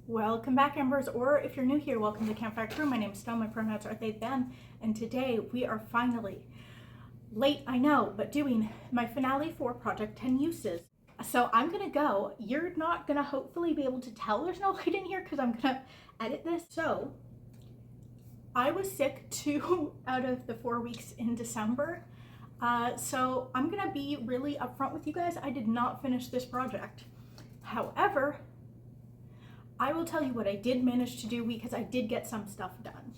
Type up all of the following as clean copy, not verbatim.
Welcome back, Embers, or if you're new here, welcome to Campfire Crew. My name is Stone, my pronouns are they, them, and today we are finally, late I know, but doing my finale for Project 10 Uses. So I'm gonna go. You're not gonna hopefully be able to tell there's no light in here because I'm gonna edit this. So I was sick 2 out of the 4 weeks in December. So I'm gonna be really upfront with you guys. I did not finish this project. However, I will tell you what I did manage to do because I did get some stuff done.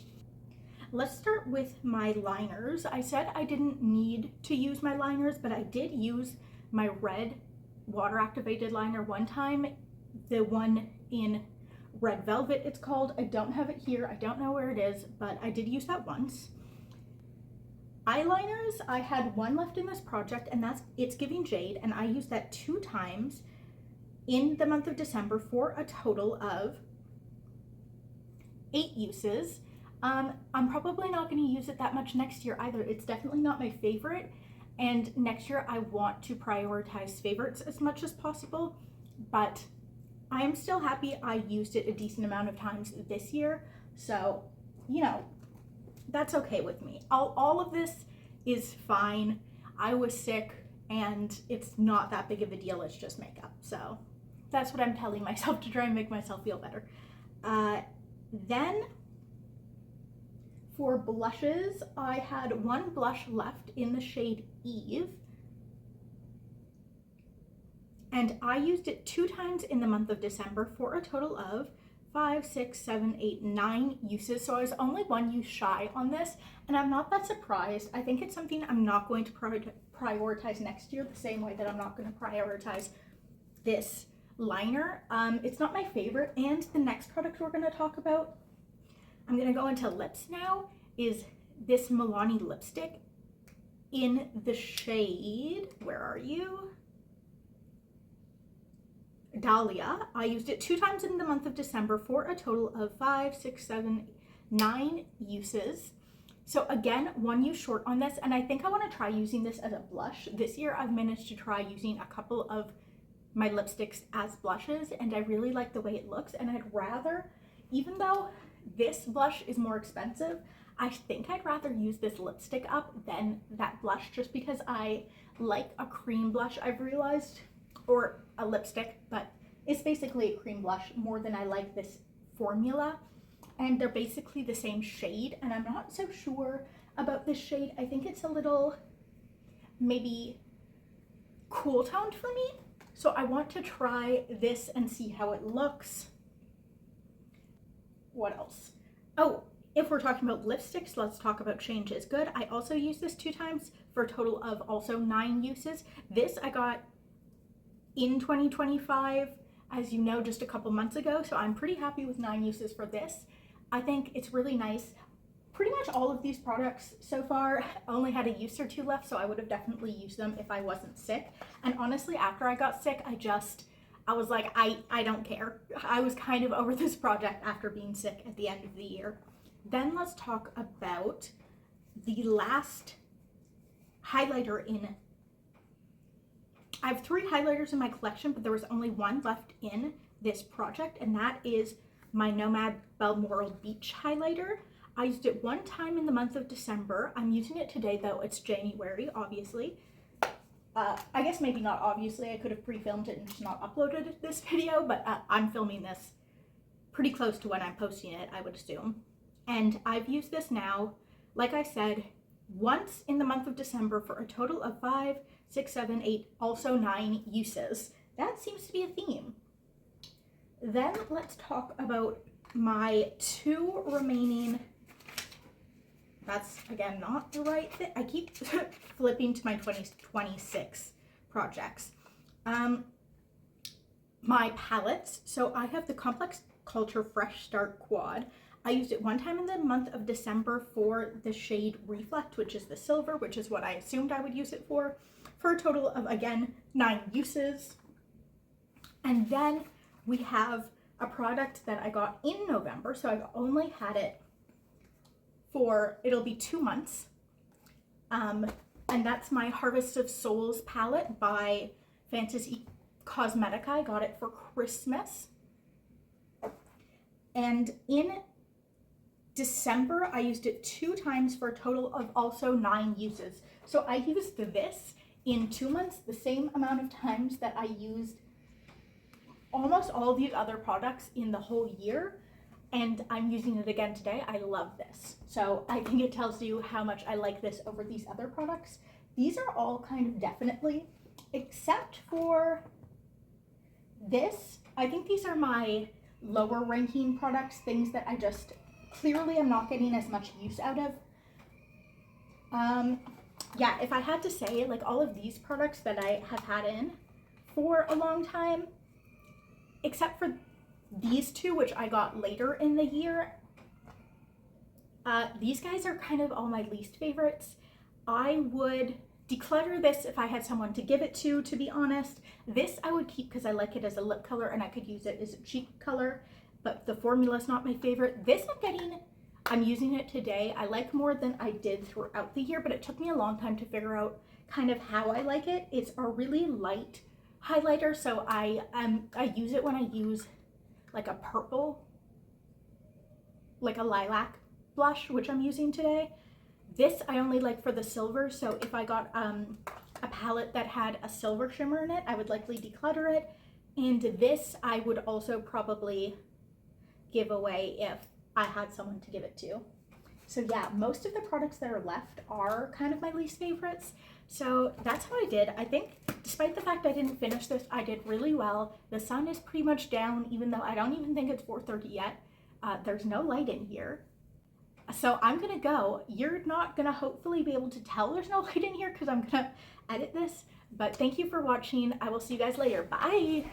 Let's start with my liners. I said I didn't need to use my liners, but I did use my red water activated liner one time, the one in Red Velvet it's called. I don't have it here, I don't know where it is, but I did use that once. Eyeliners, I had one left in this project, and that's It's Giving Jade, and I used that 2 times in the month of December for a total of 8 uses. I'm probably not going to use it that much next year either. It's definitely not my favorite, and next year I want to prioritize favorites as much as possible, but I am still happy I used it a decent amount of times this year, so you know, that's okay with me. All of this is fine. I was sick and it's not that big of a deal, it's just makeup, so that's what I'm telling myself to try and make myself feel better. Then for blushes, I had one blush left in the shade Eve, and I used it 2 times in the month of December for a total of 5, 6, 7, 8, 9 uses. So I was only 1 use shy on this, and I'm not that surprised. I think it's something I'm not going to prioritize next year the same way that I'm not going to prioritize this liner. It's not my favorite, and the next product we're going to talk about, I'm going to go into lips now, is this Milani lipstick in the shade, where are you? Dahlia. I used it 2 times in the month of December for a total of 5, 6, 7, 9 uses. So again, 1 use short on this, and I think I want to try using this as a blush. This year I've managed to try using a couple of my lipsticks as blushes, and I really like the way it looks, and I'd rather, even though this blush is more expensive, I think I'd rather use this lipstick up than that blush, just because I like a cream blush, I've realized, or a lipstick, but it's basically a cream blush more than I like this formula, and they're basically the same shade, and I'm not so sure about this shade. I think it's a little maybe cool toned for me, so I want to try this and see how it looks. What else? Oh, if we're talking about lipsticks, let's talk about Change Is Good. I also used this 2 times for a total of also 9 uses. This I got in 2025, as you know, just a couple months ago, so I'm pretty happy with 9 uses for this. I think it's really nice. Pretty much all of these products so far only had a use or 2 left, so I would have definitely used them if I wasn't sick. And honestly, after I got sick, I was like, I don't care. I was kind of over this project after being sick at the end of the year. Then let's talk about the last highlighter in. I have 3 highlighters in my collection, but there was only 1 left in this project, and that is my Nomad Balmoral Beach highlighter. I used it 1 time in the month of December. I'm using it today though, it's January, obviously. I guess maybe not obviously, I could have pre-filmed it and just not uploaded this video, but I'm filming this pretty close to when I'm posting it, I would assume. And I've used this now, like I said, once in the month of December for a total of 5, 6, 7, 8, also 9 uses. That seems to be a theme. Then let's talk about my 2 remaining, that's again not the right thing. I keep flipping to my 2026 projects. My palettes. So I have the Complex Culture Fresh Start Quad. I used it 1 time in the month of December for the shade Reflect, which is the silver, which is what I assumed I would use it for a total of, again, 9 uses. And then we have a product that I got in November, so I've only had it for, it'll be 2 months, and that's my Harvest of Souls palette by Fantasy Cosmetica. I got it for Christmas. And in December, I used it 2 times for a total of also 9 uses. So I used this in 2 months, the same amount of times that I used almost all these other products in the whole year. And I'm using it again today. I love this. So I think it tells you how much I like this over these other products. These are all kind of definitely, except for this. I think these are my lower ranking products, things that I just clearly am not getting as much use out of. Yeah, if I had to say, like, all of these products that I have had in for a long time, except for these 2, which I got later in the year, these guys are kind of all my least favorites. I would declutter this if I had someone to give it to be honest. This I would keep because I like it as a lip color and I could use it as a cheek color, but the formula is not my favorite. This I'm using it today. I like more than I did throughout the year, but it took me a long time to figure out kind of how I like it. It's a really light highlighter, so I use it when I use like a purple, like a lilac blush, which I'm using today. This I only like for the silver, so if I got a palette that had a silver shimmer in it, I would likely declutter it. And this I would also probably give away if I had someone to give it to. So yeah, most of the products that are left are kind of my least favorites. So that's how I did. I think despite the fact I didn't finish this, I did really well. The sun is pretty much down, even though I don't even think it's 4:30 yet. There's no light in here. So I'm gonna go. You're not gonna hopefully be able to tell there's no light in here because I'm gonna edit this. But thank you for watching. I will see you guys later. Bye.